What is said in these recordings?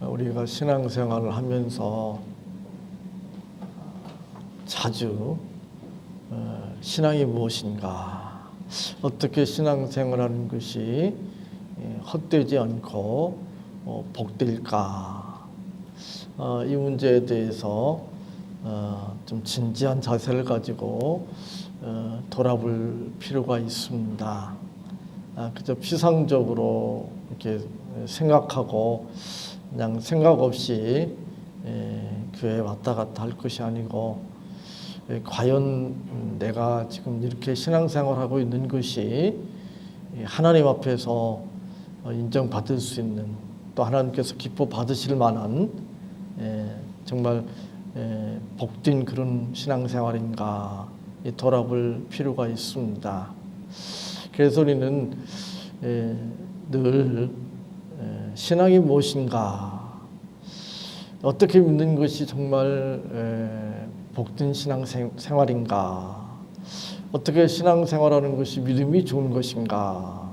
우리가 신앙생활을 하면서 자주 신앙이 무엇인가, 어떻게 신앙생활하는 것이 헛되지 않고 복될까, 이 문제에 대해서 좀 진지한 자세를 가지고 돌아볼 필요가 있습니다. 그저 피상적으로 이렇게 생각하고 그냥 생각 없이 교회에 왔다 갔다 할 것이 아니고, 과연 내가 지금 이렇게 신앙생활하고 있는 것이 하나님 앞에서 인정받을 수 있는, 또 하나님께서 기뻐 받으실 만한 정말 복된 그런 신앙생활인가 돌아볼 필요가 있습니다. 그래서 우리는 늘 신앙이 무엇인가, 어떻게 믿는 것이 정말 복된 신앙생활인가, 어떻게 신앙생활하는 것이 믿음이 좋은 것인가,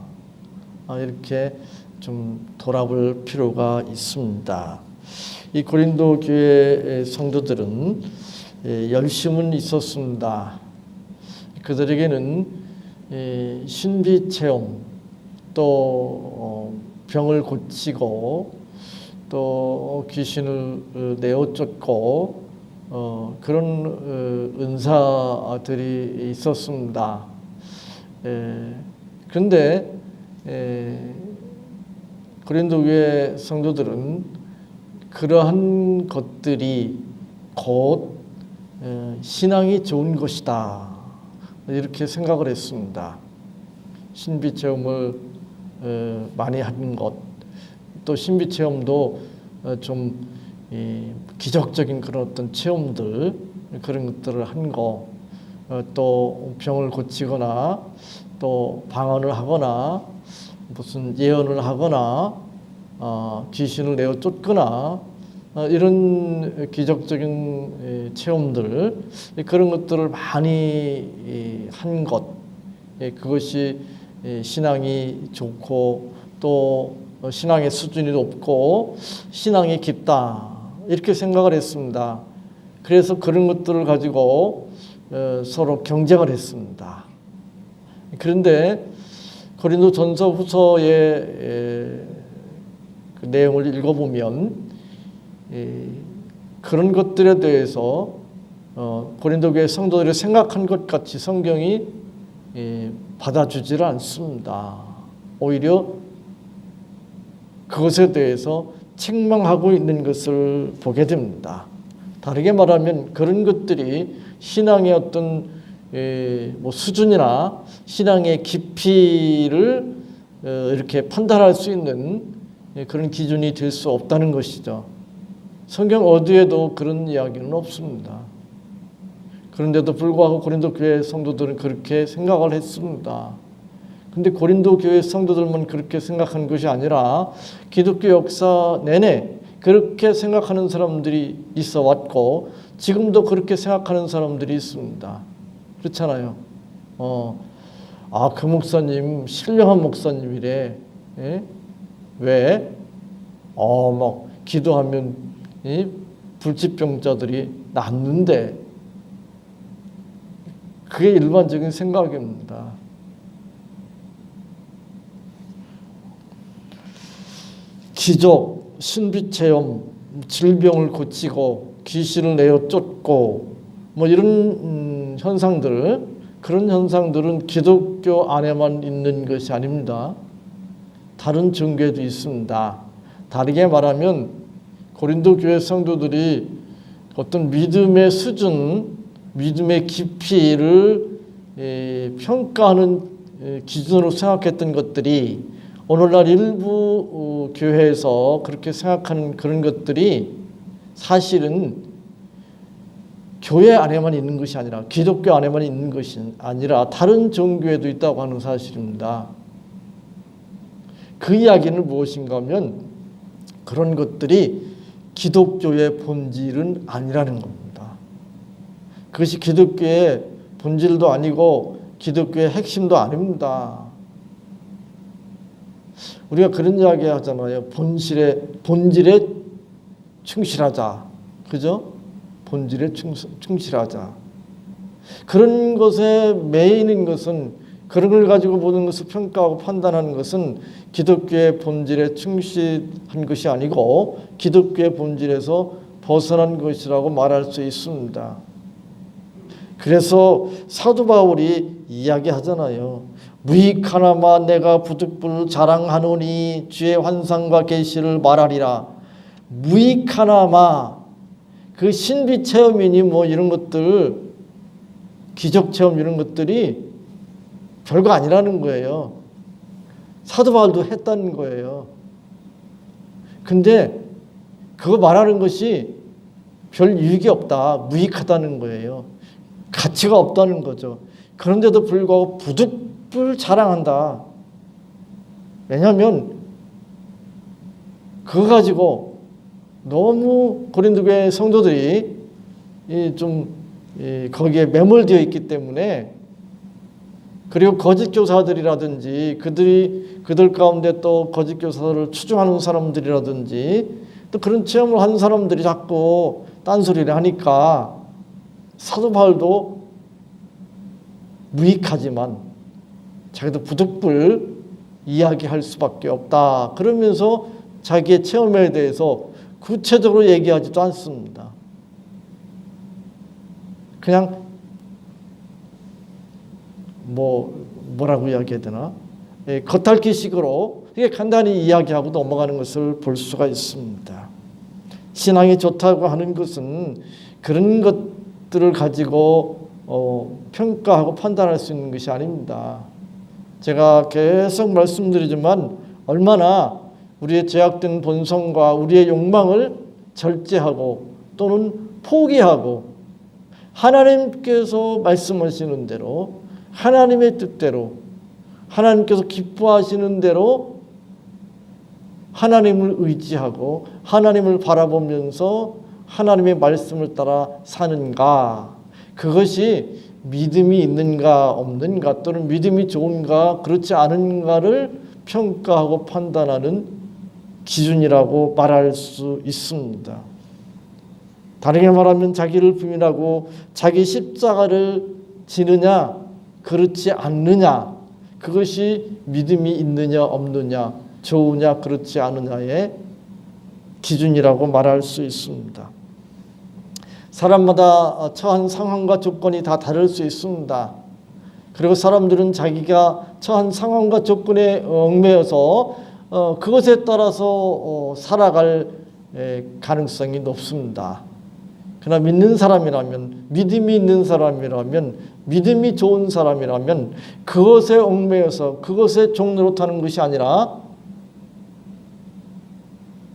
이렇게 좀 돌아볼 필요가 있습니다. 이 고린도 교회 성도들은 열심은 있었습니다. 그들에게는 신비체험, 또 병을 고치고 또 귀신을 내어 쫓고 그런 은사들이 있었습니다. 그런데 고린도 교회 성도들은 그러한 것들이 곧 신앙이 좋은 것이다, 이렇게 생각을 했습니다. 신비체험을 많이 하는 것, 또 신비체험도 좀 기적적인 그런 어떤 체험들, 그런 것들을 한 거, 또 병을 고치거나 또 방언을 하거나 무슨 예언을 하거나 귀신을 내어 쫓거나 이런 기적적인 체험들, 그런 것들을 많이 한 것, 그것이 신앙이 좋고 또 신앙의 수준이 높고 신앙이 깊다, 이렇게 생각을 했습니다. 그래서 그런 것들을 가지고 서로 경쟁을 했습니다. 그런데 고린도전서 후서의 그 내용을 읽어보면 그런 것들에 대해서 고린도 교회 성도들이 생각한 것 같이 성경이 받아주지를 않습니다. 오히려 그것에 대해서 책망하고 있는 것을 보게 됩니다. 다르게 말하면 그런 것들이 신앙의 어떤 수준이나 신앙의 깊이를 이렇게 판단할 수 있는 그런 기준이 될 수 없다는 것이죠. 성경 어디에도 그런 이야기는 없습니다. 그런데도 불구하고 고린도 교회 성도들은 그렇게 생각을 했습니다. 근데 고린도 교회 성도들만 그렇게 생각한 것이 아니라 기독교 역사 내내 그렇게 생각하는 사람들이 있어 왔고, 지금도 그렇게 생각하는 사람들이 있습니다. 그렇잖아요. 그 목사님 신령한 목사님이래. 예? 왜? 막 기도하면 불치병자들이 낫는데, 그게 일반적인 생각입니다. 기적, 신비체험, 질병을 고치고 귀신을 내어 쫓고 이런 현상들, 그런 현상들은 기독교 안에만 있는 것이 아닙니다. 다른 종교에도 있습니다. 다르게 말하면 고린도 교회 성도들이 어떤 믿음의 수준, 믿음의 깊이를 평가하는 기준으로 생각했던 것들이 오늘날 일부 교회에서 그렇게 생각하는 그런 것들이 사실은 교회 안에만 있는 것이 아니라, 기독교 안에만 있는 것이 아니라 다른 종교에도 있다고 하는 사실입니다. 그 이야기는 무엇인가 하면 그런 것들이 기독교의 본질은 아니라는 겁니다. 그것이 기독교의 본질도 아니고 기독교의 핵심도 아닙니다. 우리가 그런 이야기 하잖아요. 본질의 충실하자. 그죠? 본질에 충실하자. 그런 것에 메인인 것은, 그런 걸 가지고 모든 것을 평가하고 판단하는 것은 기독교의 본질에 충실한 것이 아니고 기독교의 본질에서 벗어난 것이라고 말할 수 있습니다. 그래서 사도 바울이 이야기하잖아요. 무익하나마 내가 부득불 자랑하노니 주의 환상과 계시를 말하리라. 무익하나마, 그 신비 체험이니 뭐 이런 것들, 기적 체험 이런 것들이 별거 아니라는 거예요. 사도 바울도 했다는 거예요. 근데 그거 말하는 것이 별 유익이 없다, 무익하다는 거예요. 가치가 없다는 거죠. 그런데도 불구하고 부득불 자랑한다. 왜냐하면 그거 가지고 너무 고린도 교회 성도들이 좀 거기에 매몰되어 있기 때문에, 그리고 거짓 교사들이라든지 그들 가운데 또 거짓 교사를 추종하는 사람들이라든지 또 그런 체험을 하는 사람들이 자꾸 딴소리를 하니까 사도 바울도 무익하지만 자기도 부득불 이야기할 수밖에 없다. 그러면서 자기의 체험에 대해서 구체적으로 얘기하지도 않습니다. 그냥 뭐라고 이야기해야 되나? 겉핥기식으로 이게 간단히 이야기하고 넘어가는 것을 볼 수가 있습니다. 신앙이 좋다고 하는 것은 그런 것들을 가지고 평가하고 판단할 수 있는 것이 아닙니다. 제가 계속 말씀드리지만 얼마나 우리의 죄악된 본성과 우리의 욕망을 절제하고 또는 포기하고 하나님께서 말씀하시는 대로, 하나님의 뜻대로, 하나님께서 기뻐하시는 대로 하나님을 의지하고 하나님을 바라보면서 하나님의 말씀을 따라 사는가, 그것이 믿음이 있는가 없는가, 또는 믿음이 좋은가 그렇지 않은가를 평가하고 판단하는 기준이라고 말할 수 있습니다. 다르게 말하면 자기를 부인하고 자기 십자가를 지느냐 그렇지 않느냐, 그것이 믿음이 있느냐 없느냐, 좋으냐 그렇지 않느냐의 기준이라고 말할 수 있습니다. 사람마다 처한 상황과 조건이 다 다를 수 있습니다. 그리고 사람들은 자기가 처한 상황과 조건에 얽매여서 그것에 따라서 살아갈 가능성이 높습니다. 그러나 믿는 사람이라면, 믿음이 있는 사람이라면, 믿음이 좋은 사람이라면 그것에 얽매여서 그것에 종노릇하는 것이 아니라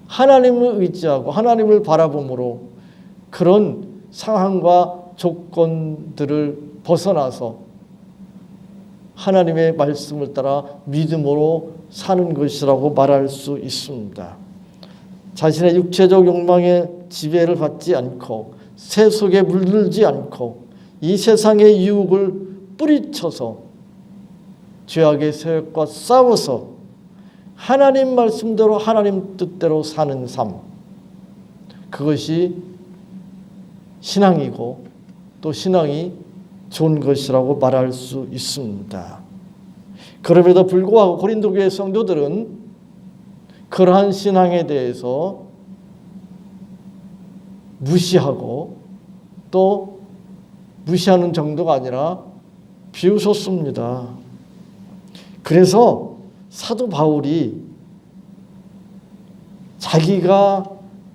하나님을 의지하고 하나님을 바라봄으로 그런 상황과 조건들을 벗어나서 하나님의 말씀을 따라 믿음으로 사는 것이라고 말할 수 있습니다. 자신의 육체적 욕망에 지배를 받지 않고 새 속에 물들지 않고 이 세상의 유혹을 뿌리쳐서 죄악의 세력과 싸워서 하나님 말씀대로 하나님 뜻대로 사는 삶, 그것이 신앙이고 또 신앙이 좋은 것이라고 말할 수 있습니다. 그럼에도 불구하고 고린도 교회 성도들은 그러한 신앙에 대해서 무시하고 또 무시하는 정도가 아니라 비웃었습니다. 그래서 사도 바울이 자기가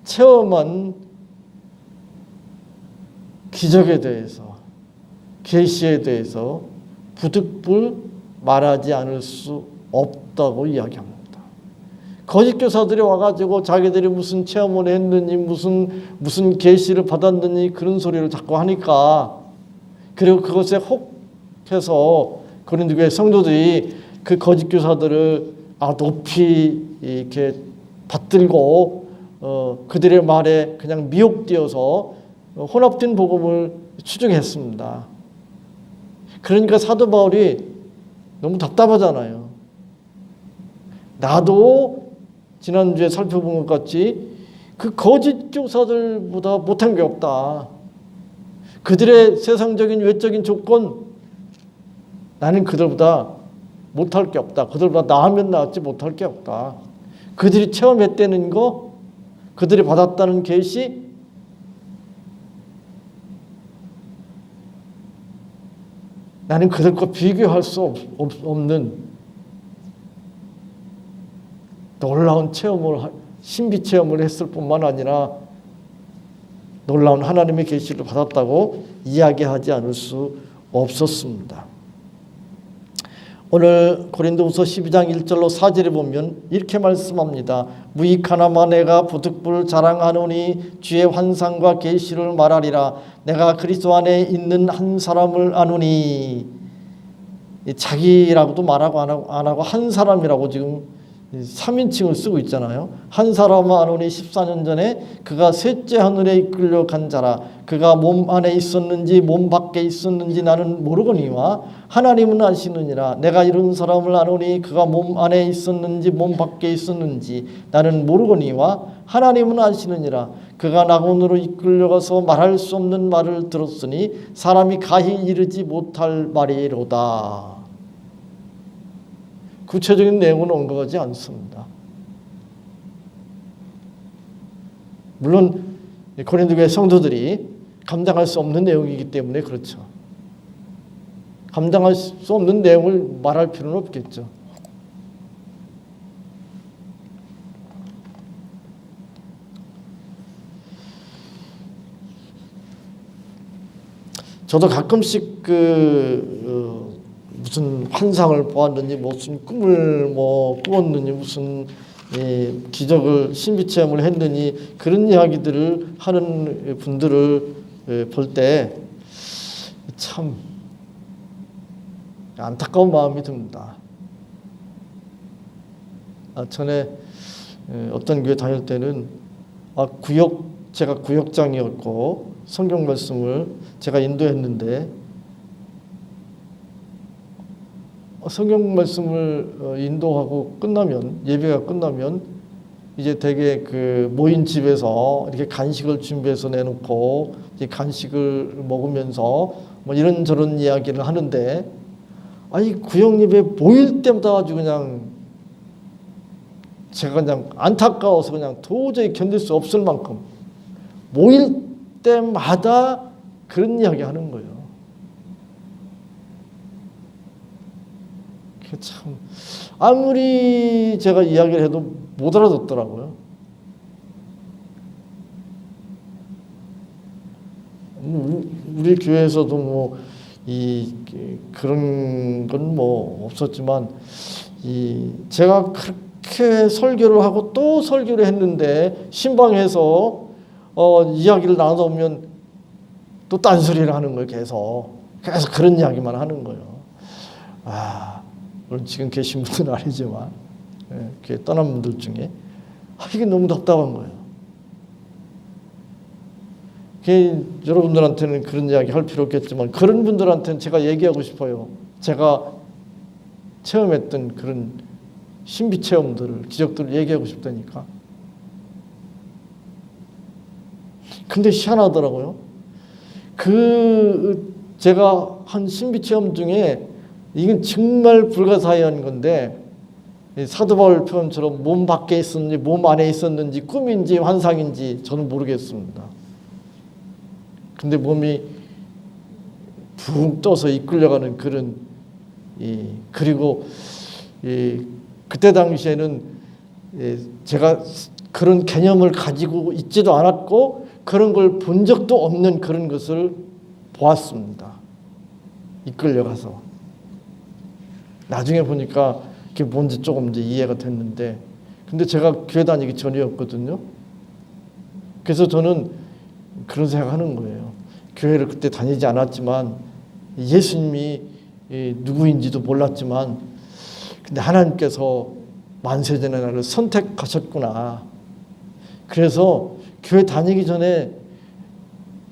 체험한 기적에 대해서, 계시에 대해서 부득불 말하지 않을 수 없다고 이야기합니다. 거짓 교사들이 와가지고 자기들이 무슨 체험을 했느니 무슨 계시를 받았느니 그런 소리를 자꾸 하니까, 그리고 그것에 혹해서 고린도 교회 성도들이 그 거짓 교사들을 높이 이렇게 받들고 그들의 말에 그냥 미혹되어서 혼합된 복음을 추종했습니다. 그러니까 사도 바울이 너무 답답하잖아요. 나도 지난주에 살펴본 것 같이 그 거짓 교사들보다 못한 게 없다. 그들의 세상적인 외적인 조건, 나는 그들보다 못할 게 없다. 그들보다 나으면 나았지 못할 게 없다. 그들이 체험했다는 거, 그들이 받았다는 계시, 나는 그들과 비교할 수 없는 놀라운 체험을, 신비 체험을 했을 뿐만 아니라 놀라운 하나님의 계시를 받았다고 이야기하지 않을 수 없었습니다. 오늘 고린도후서 12장 1절로 4절에 보면 이렇게 말씀합니다. 무익하나마 내가 부득불 자랑하노니 주의 환상과 계시를 말하리라. 내가 그리스도 안에 있는 한 사람을 아노니, 자기라고도 말하고 안 하고 한 사람이라고 지금 3인칭을 쓰고 있잖아요. 한 사람을 아노니 14년 전에 그가 셋째 하늘에 이끌려 간 자라. 그가 몸 안에 있었는지 몸 밖에 있었는지 나는 모르거니와 하나님은 아시느니라. 내가 이런 사람을 아노니 그가 몸 안에 있었는지 몸 밖에 있었는지 나는 모르거니와 하나님은 아시느니라. 그가 낙원으로 이끌려가서 말할 수 없는 말을 들었으니 사람이 가히 이르지 못할 말이로다. 구체적인 내용은 언급하지 않습니다. 물론 고린도 교회 성도들이 감당할 수 없는 내용이기 때문에 그렇죠. 감당할 수 없는 내용을 말할 필요는 없겠죠. 저도 가끔씩 무슨 환상을 보았는지 무슨 꿈을 꾸었는지 무슨 기적을 신비 체험을 했느니 그런 이야기들을 하는 분들을 볼 때 참 안타까운 마음이 듭니다. 전에 어떤 교회 다닐 때는 제가 구역장이었고 성경 말씀을 제가 인도했는데 성경 말씀을 인도하고 끝나면, 예배가 끝나면 이제 대개 그 모인 집에서 이렇게 간식을 준비해서 내놓고 이제 간식을 먹으면서 뭐 이런저런 이야기를 하는데, 아니 구역 예배 모일 때마다 아주 그냥 제가 그냥 안타까워서 그냥 도저히 견딜 수 없을 만큼 모일 때마다 그런 이야기 하는 거예요. 참 아무리 제가 이야기를 해도 못 알아듣더라고요. 우리 교회에서도 그런 건 없었지만 제가 그렇게 설교를 하고 또 설교를 했는데 신방에서 이야기를 나누면 또 딴소리를 하는 거예요. 계속 그런 이야기만 하는 거예요. 물론 지금 계신 분들은 아니지만 교회 떠난 분들 중에 이게 너무 답답한 거예요. 여러분들한테는 그런 이야기 할 필요 없겠지만 그런 분들한테는 제가 얘기하고 싶어요. 제가 체험했던 그런 신비 체험들을, 기적들을 얘기하고 싶다니까. 근데 희한하더라고요. 제가 한 신비 체험 중에 이건 정말 불가사의한 건데, 사도 바울 표현처럼 몸 밖에 있었는지 몸 안에 있었는지 꿈인지 환상인지 저는 모르겠습니다. 근데 몸이 붕 떠서 이끌려가는 그런 그리고 그때 당시에는 제가 그런 개념을 가지고 있지도 않았고 그런 걸 본 적도 없는 그런 것을 보았습니다. 이끌려가서. 나중에 보니까 그게 뭔지 조금 이제 이해가 됐는데, 근데 제가 교회 다니기 전이었거든요. 그래서 저는 그런 생각하는 거예요. 교회를 그때 다니지 않았지만 예수님이 누구인지도 몰랐지만 근데 하나님께서 만세전에 나를 선택하셨구나. 그래서 교회 다니기 전에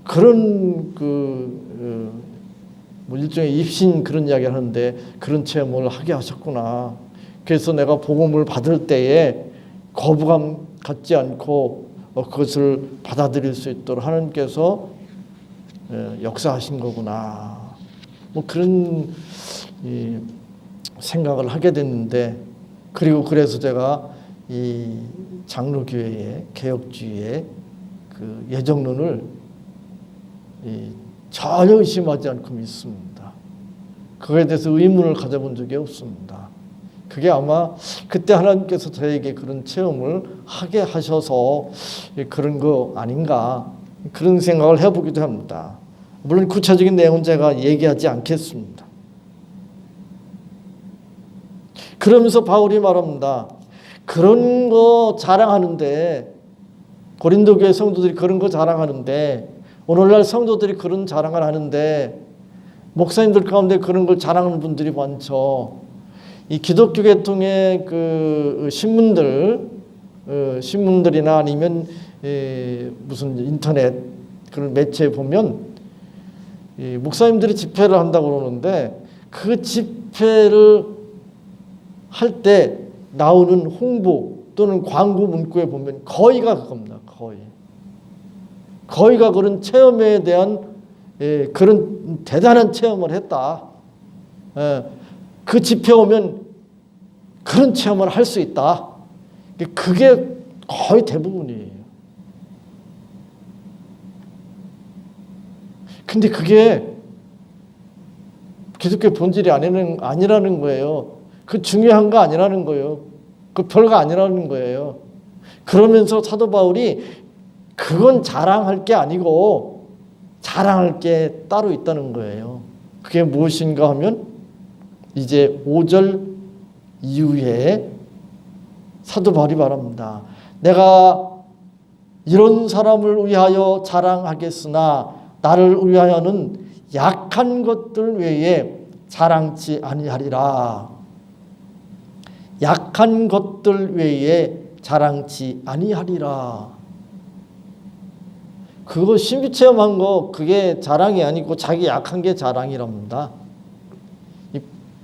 그런 일종의 입신 그런 이야기를 하는데 그런 체험을 하게 하셨구나. 그래서 내가 복음을 받을 때에 거부감 갖지 않고 그것을 받아들일 수 있도록 하나님께서 역사하신 거구나. 뭐 그런 생각을 하게 됐는데, 그리고 그래서 제가 이 장로교회의 개혁주의의 그 예정론을 전혀 의심하지 않고 믿습니다. 그거에 대해서 의문을 가져본 적이 없습니다. 그게 아마 그때 하나님께서 저에게 그런 체험을 하게 하셔서 그런 거 아닌가, 그런 생각을 해보기도 합니다. 물론 구체적인 내용은 제가 얘기하지 않겠습니다. 그러면서 바울이 말합니다. 그런 거 자랑하는데, 고린도 교회 성도들이 그런 거 자랑하는데, 오늘날 성도들이 그런 자랑을 하는데, 목사님들 가운데 그런 걸 자랑하는 분들이 많죠. 이 기독교 계통의 그 신문들이나 아니면 무슨 인터넷 그런 매체에 보면 목사님들이 집회를 한다고 그러는데, 그 집회를 할 때 나오는 홍보 또는 광고 문구에 보면 거의가 그겁니다. 거의가 그런 체험에 대한 그런 대단한 체험을 했다. 그 집회 오면 그런 체험을 할 수 있다. 그게 거의 대부분이에요. 근데 그게 기독교 본질이 아니라는 거예요. 그 중요한 거 아니라는 거예요. 그 별거 아니라는 거예요. 그러면서 사도 바울이 그건 자랑할 게 아니고 자랑할 게 따로 있다는 거예요. 그게 무엇인가 하면 이제 5절 이후에 사도 바울이 말합니다. 내가 이런 사람을 위하여 자랑하겠으나 나를 위하여는 약한 것들 외에 자랑치 아니하리라. 약한 것들 외에 자랑치 아니하리라. 그거 신비 체험한 거 그게 자랑이 아니고 자기 약한 게 자랑이랍니다. 이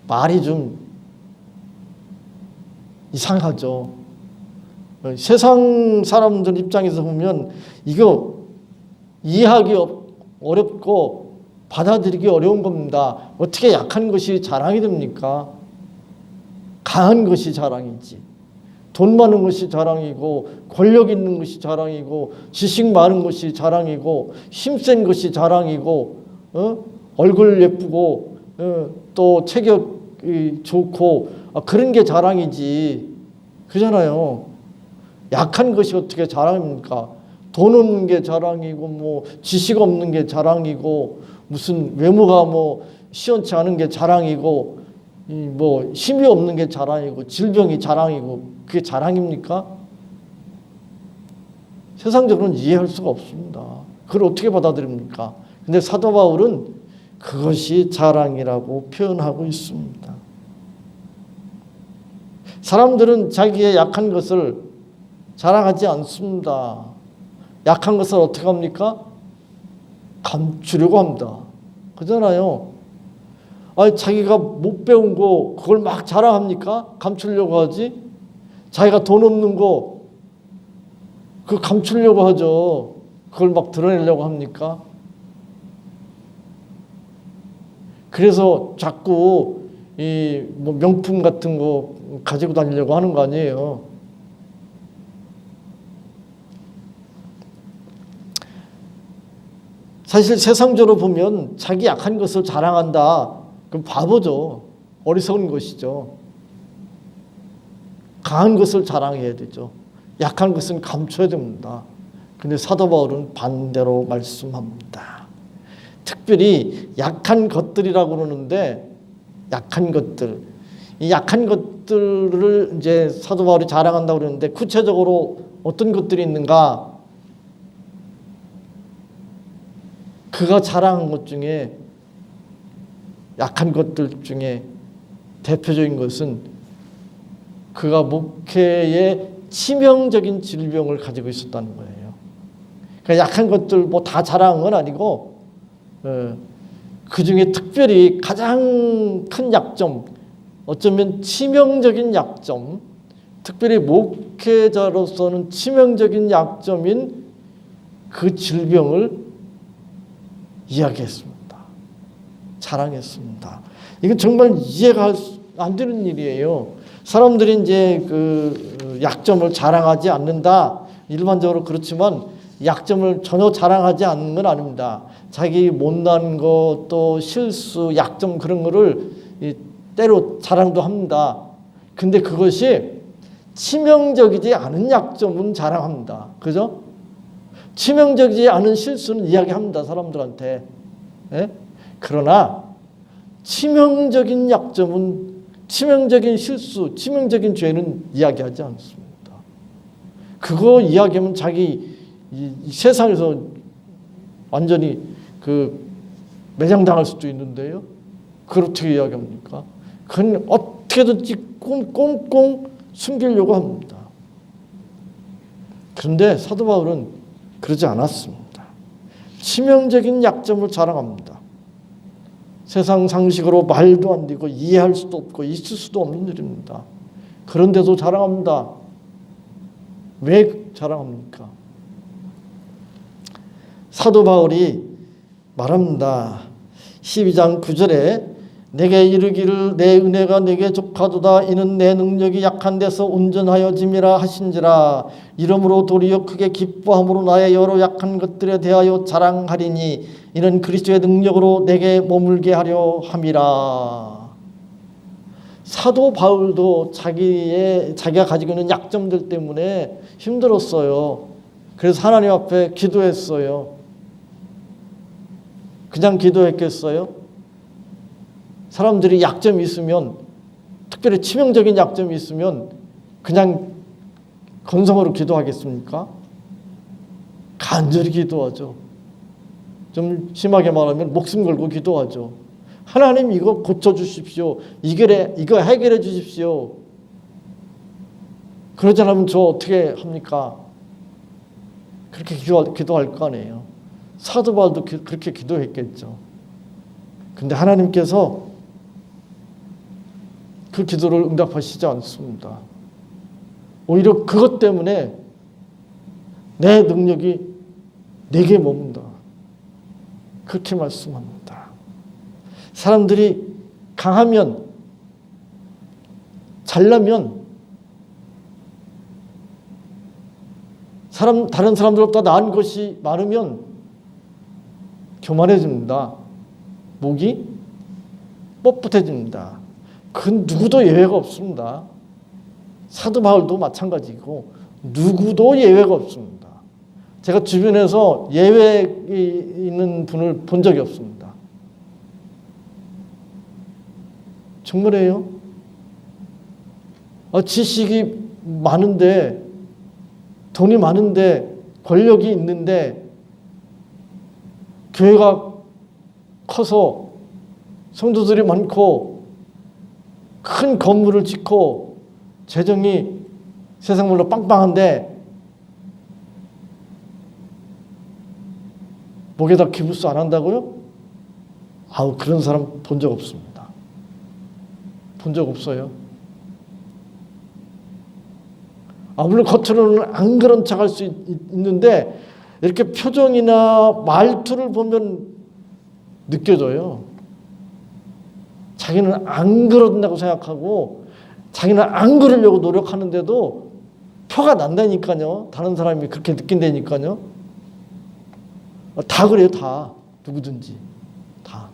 말이 좀 이상하죠. 세상 사람들 입장에서 보면 이거 이해하기 어렵고 받아들이기 어려운 겁니다. 어떻게 약한 것이 자랑이 됩니까? 강한 것이 자랑이지. 돈 많은 것이 자랑이고, 권력 있는 것이 자랑이고, 지식 많은 것이 자랑이고, 힘센 것이 자랑이고, 얼굴 예쁘고, 또 체격이 좋고, 그런 게 자랑이지. 그잖아요. 약한 것이 어떻게 자랑입니까? 돈 없는 게 자랑이고, 뭐 지식 없는 게 자랑이고, 무슨 외모가 뭐 시원치 않은 게 자랑이고, 뭐 힘이 없는 게 자랑이고, 질병이 자랑이고, 그게 자랑입니까? 세상적으로는 이해할 수가 없습니다. 그걸 어떻게 받아들입니까? 근데 사도 바울은 그것이 자랑이라고 표현하고 있습니다. 사람들은 자기의 약한 것을 자랑하지 않습니다. 약한 것을 어떻게 합니까? 감추려고 합니다. 그잖아요. 아니, 자기가 못 배운 거 그걸 막 자랑합니까? 감추려고 하지. 자기가 돈 없는 거 그거 감추려고 하죠. 그걸 막 드러내려고 합니까? 그래서 자꾸 이 뭐 명품 같은 거 가지고 다니려고 하는 거 아니에요. 사실 세상적으로 보면 자기 약한 것을 자랑한다. 그럼 바보죠. 어리석은 것이죠. 강한 것을 자랑해야 되죠. 약한 것은 감춰야 됩니다. 근데 사도 바울은 반대로 말씀합니다. 특별히 약한 것들이라고 그러는데, 약한 것들, 이 약한 것들을 이제 사도 바울이 자랑한다고 그러는데, 구체적으로 어떤 것들이 있는가? 그가 자랑한 것 중에, 약한 것들 중에 대표적인 것은 그가 목회에 치명적인 질병을 가지고 있었다는 거예요. 그러니까 약한 것들 뭐 다 자랑한 건 아니고, 그 중에 특별히 가장 큰 약점, 어쩌면 치명적인 약점, 특별히 목회자로서는 치명적인 약점인 그 질병을 이야기했습니다. 자랑했습니다. 이건 정말 이해가 안 되는 일이에요. 사람들이 이제 그 약점을 자랑하지 않는다. 일반적으로 그렇지만 약점을 전혀 자랑하지 않는 건 아닙니다. 자기 못난 것, 또 실수, 약점 그런 거를 때로 자랑도 합니다. 근데 그것이 치명적이지 않은 약점은 자랑합니다. 그죠? 치명적이지 않은 실수는 이야기합니다. 사람들한테. 예? 그러나 치명적인 약점은, 치명적인 실수, 치명적인 죄는 이야기하지 않습니다. 그거 이야기하면 자기 이 세상에서 완전히 그 매장당할 수도 있는데요. 그걸 어떻게 이야기합니까? 그건 어떻게든지 꽁꽁 숨기려고 합니다. 그런데 사도 바울은 그러지 않았습니다. 치명적인 약점을 자랑합니다. 세상 상식으로 말도 안 되고 이해할 수도 없고 있을 수도 없는 일입니다. 그런데도 자랑합니다. 왜 자랑합니까? 사도 바울이 말합니다. 12장 9절에 내게 이르기를 내 은혜가 내게 족하도다. 이는 내 능력이 약한 데서 온전하여 짐이라 하신지라. 이러므로 도리어 크게 기뻐함으로 나의 여러 약한 것들에 대하여 자랑하리니 이는 그리스도의 능력으로 내게 머물게 하려 함이라. 사도 바울도 자기가 가지고 있는 약점들 때문에 힘들었어요. 그래서 하나님 앞에 기도했어요. 그냥 기도했겠어요? 사람들이 약점이 있으면, 특별히 치명적인 약점이 있으면 그냥 건성으로 기도하겠습니까? 간절히 기도하죠. 좀 심하게 말하면 목숨 걸고 기도하죠. 하나님 이거 고쳐주십시오. 이거 해결해 주십시오. 그러지 않으면 저 어떻게 합니까? 그렇게 기도할 거 아니에요. 사도 바울도 그렇게 기도했겠죠. 근데 하나님께서 그 기도를 응답하시지 않습니다. 오히려 그것 때문에 내 능력이 내게 머문다. 그렇게 말씀합니다. 사람들이 강하면, 잘나면 다른 사람들보다 나은 것이 많으면 교만해집니다. 목이 뻣뻣해집니다. 그 누구도 예외가 없습니다. 사도 바울도 마찬가지고 누구도 예외가 없습니다. 제가 주변에서 예외 있는 분을 본 적이 없습니다. 정말이에요. 지식이 많은데, 돈이 많은데, 권력이 있는데, 교회가 커서 성도들이 많고 큰 건물을 짓고 재정이 세상물로 빵빵한데 목에다 기부스 안 한다고요? 그런 사람 본 적 없습니다. 본 적 없어요. 물론 겉으로는 안 그런 척할 수 있는데 이렇게 표정이나 말투를 보면 느껴져요. 자기는 안 그런다고 생각하고 자기는 안 그러려고 노력하는데도 표가 난다니까요. 다른 사람이 그렇게 느낀다니까요. 다 그래요. 다. 누구든지. 다.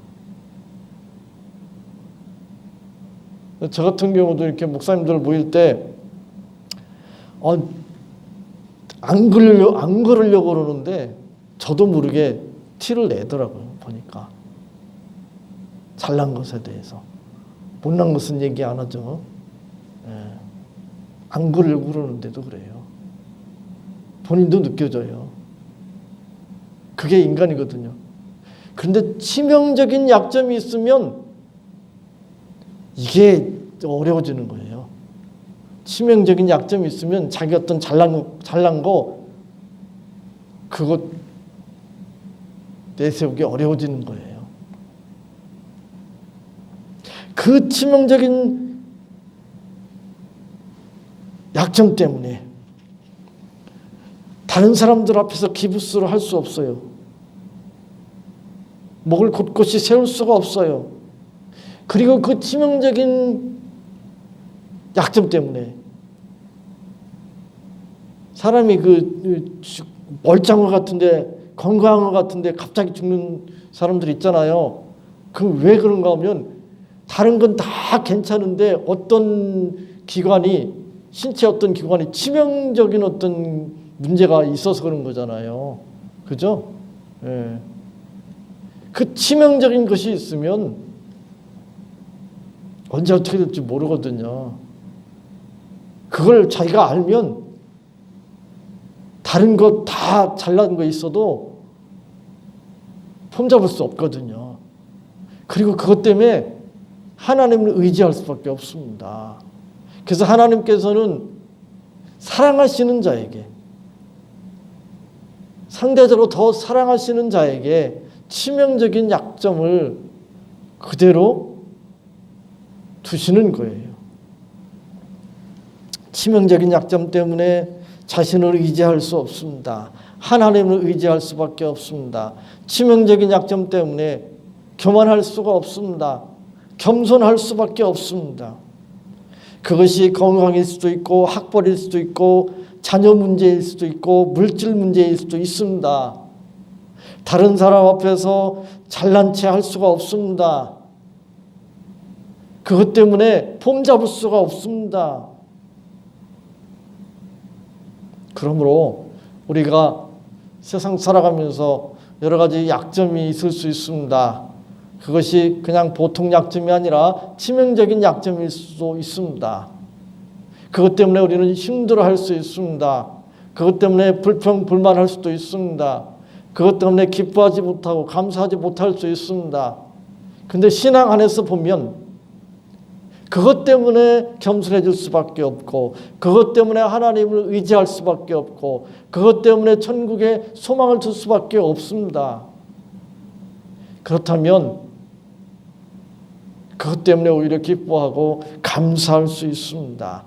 저 같은 경우도 이렇게 목사님들 모일 때 안 그러려고 그러는데 저도 모르게 티를 내더라고요. 보니까. 잘난 것에 대해서. 못난 것은 얘기 안 하죠. 안 그러려고 그러는데도 그래요. 본인도 느껴져요. 그게 인간이거든요. 그런데 치명적인 약점이 있으면 이게 어려워지는 거예요. 치명적인 약점이 있으면 자기 어떤 잘난 거 그거 내세우기 어려워지는 거예요. 그 치명적인 약점 때문에 다른 사람들 앞에서 기부스를 할 수 없어요. 목을 곳곳이 세울 수가 없어요. 그리고 그 치명적인 약점 때문에 사람이 멀쩡한 것 같은데, 건강한 것 같은데 갑자기 죽는 사람들 있잖아요. 그 왜 그런가 하면 다른 건 다 괜찮은데 어떤 기관이, 신체 어떤 기관이 치명적인 어떤 문제가 있어서 그런 거잖아요. 그죠? 예. 그 치명적인 것이 있으면 언제 어떻게 될지 모르거든요. 그걸 자기가 알면 다른 거 다 잘난 거 있어도 폼잡을 수 없거든요. 그리고 그것 때문에 하나님을 의지할 수밖에 없습니다. 그래서 하나님께서는 사랑하시는 자에게, 상대적으로 더 사랑하시는 자에게 치명적인 약점을 그대로 두시는 거예요. 치명적인 약점 때문에 자신을 의지할 수 없습니다. 하나님을 의지할 수밖에 없습니다. 치명적인 약점 때문에 교만할 수가 없습니다. 겸손할 수밖에 없습니다. 그것이 건강일 수도 있고 학벌일 수도 있고 자녀 문제일 수도 있고 물질 문제일 수도 있습니다. 다른 사람 앞에서 잘난 체 할 수가 없습니다. 그것 때문에 폼 잡을 수가 없습니다. 그러므로 우리가 세상 살아가면서 여러 가지 약점이 있을 수 있습니다. 그것이 그냥 보통 약점이 아니라 치명적인 약점일 수도 있습니다. 그것 때문에 우리는 힘들어할 수 있습니다. 그것 때문에 불평불만할 수도 있습니다. 그것 때문에 기뻐하지 못하고 감사하지 못할 수 있습니다. 근데 신앙 안에서 보면 그것 때문에 겸손해질 수밖에 없고, 그것 때문에 하나님을 의지할 수밖에 없고, 그것 때문에 천국에 소망을 둘 수밖에 없습니다. 그렇다면 그것 때문에 오히려 기뻐하고 감사할 수 있습니다.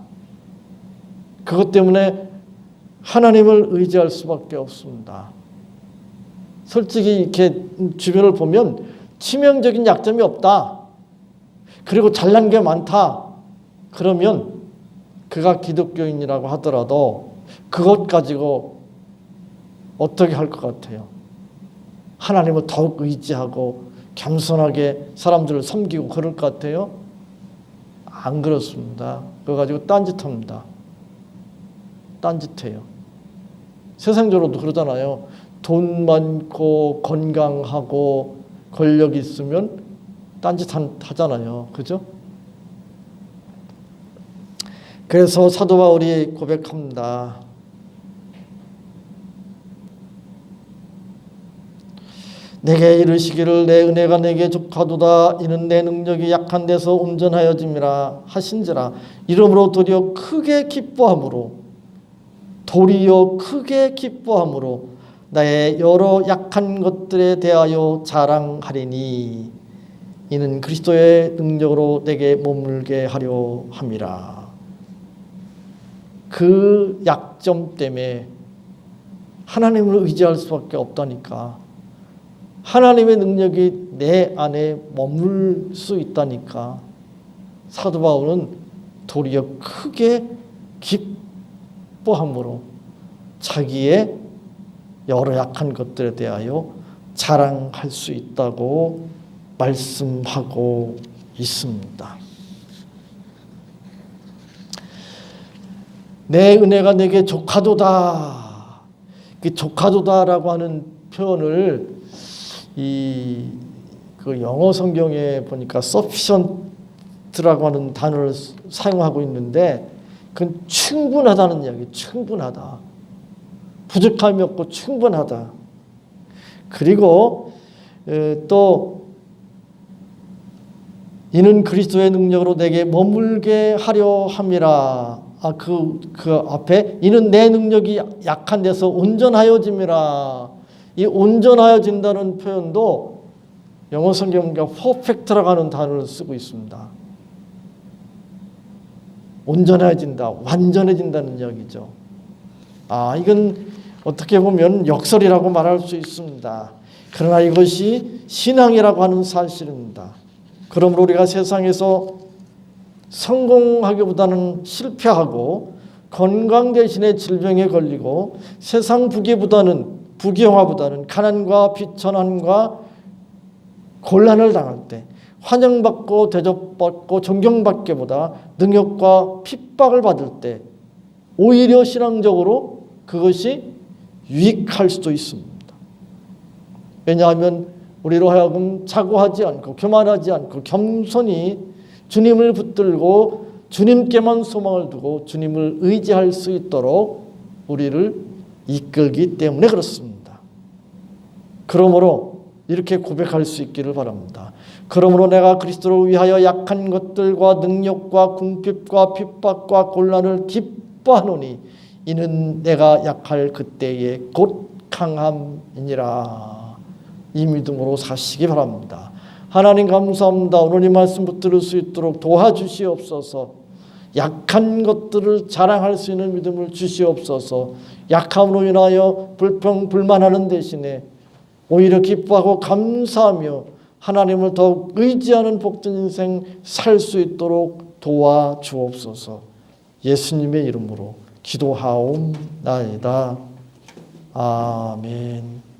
그것 때문에 하나님을 의지할 수밖에 없습니다. 솔직히 이렇게 주변을 보면 치명적인 약점이 없다, 그리고 잘난 게 많다, 그러면 그가 기독교인이라고 하더라도 그것 가지고 어떻게 할 것 같아요? 하나님을 더욱 의지하고 겸손하게 사람들을 섬기고 그럴 것 같아요? 안 그렇습니다. 그거 가지고 딴짓합니다. 딴짓해요. 세상적으로도 그러잖아요. 돈 많고 건강하고 권력 있으면 딴짓 하잖아요. 그죠? 그래서 사도 바울이 고백합니다. 내게 이르시기를 내 은혜가 내게 족하도다. 이는 내 능력이 약한 데서 온전하여짐이라 하신지라. 이러므로 도리어 크게 기뻐함으로 나의 여러 약한 것들에 대하여 자랑하리니 이는 그리스도의 능력으로 내게 머물게 하려 함이라. 그 약점 때문에 하나님을 의지할 수밖에 없다니까. 하나님의 능력이 내 안에 머물 수 있다니까. 사도 바울은 도리어 크게 기뻐함으로 자기의 여러 약한 것들에 대하여 자랑할 수 있다고 말씀하고 있습니다. 내 은혜가 내게 족하도다. 그 족하도다라고 하는 표현을 그 영어 성경에 보니까 sufficient라고 하는 단어를 사용하고 있는데, 그건 충분하다는 이야기. 충분하다. 부족함이 없고 충분하다. 그리고 또 이는 그리스도의 능력으로 내게 머물게 하려 함이라. 그 앞에 이는 내 능력이 약한 데서 온전하여짐이라. 이 온전하여진다는 표현도 영어 성경에 perfect라고 하는 단어를 쓰고 있습니다. 온전해진다, 완전해진다는 이야기죠. 이건 어떻게 보면 역설이라고 말할 수 있습니다. 그러나 이것이 신앙이라고 하는 사실입니다. 그러므로 우리가 세상에서 성공하기보다는 실패하고 건강 대신에 질병에 걸리고 세상 부귀영화보다는 가난과 비천함과 곤란을 당할 때 환영받고 대접받고 존경받기보다 능욕과 핍박을 받을 때 오히려 신앙적으로 그것이 유익할 수도 있습니다. 왜냐하면 우리로 하여금 자고하지 않고 교만하지 않고 겸손히 주님을 붙들고 주님께만 소망을 두고 주님을 의지할 수 있도록 우리를 이끌기 때문에 그렇습니다. 그러므로 이렇게 고백할 수 있기를 바랍니다. 그러므로 내가 그리스도를 위하여 약한 것들과 능력과 궁핍과 핍박과 곤란을 기뻐하노니 이는 내가 약할 그때에 곧 강함이니라. 이 믿음으로 사시기 바랍니다. 하나님 감사합니다. 오늘 이 말씀 붙들 수 있도록 도와주시옵소서. 약한 것들을 자랑할 수 있는 믿음을 주시옵소서. 약함으로 인하여 불평 불만하는 대신에 오히려 기뻐하고 감사하며 하나님을 더욱 의지하는 복된 인생 살 수 있도록 도와주옵소서. 예수님의 이름으로 기도하옵나이다. 아멘.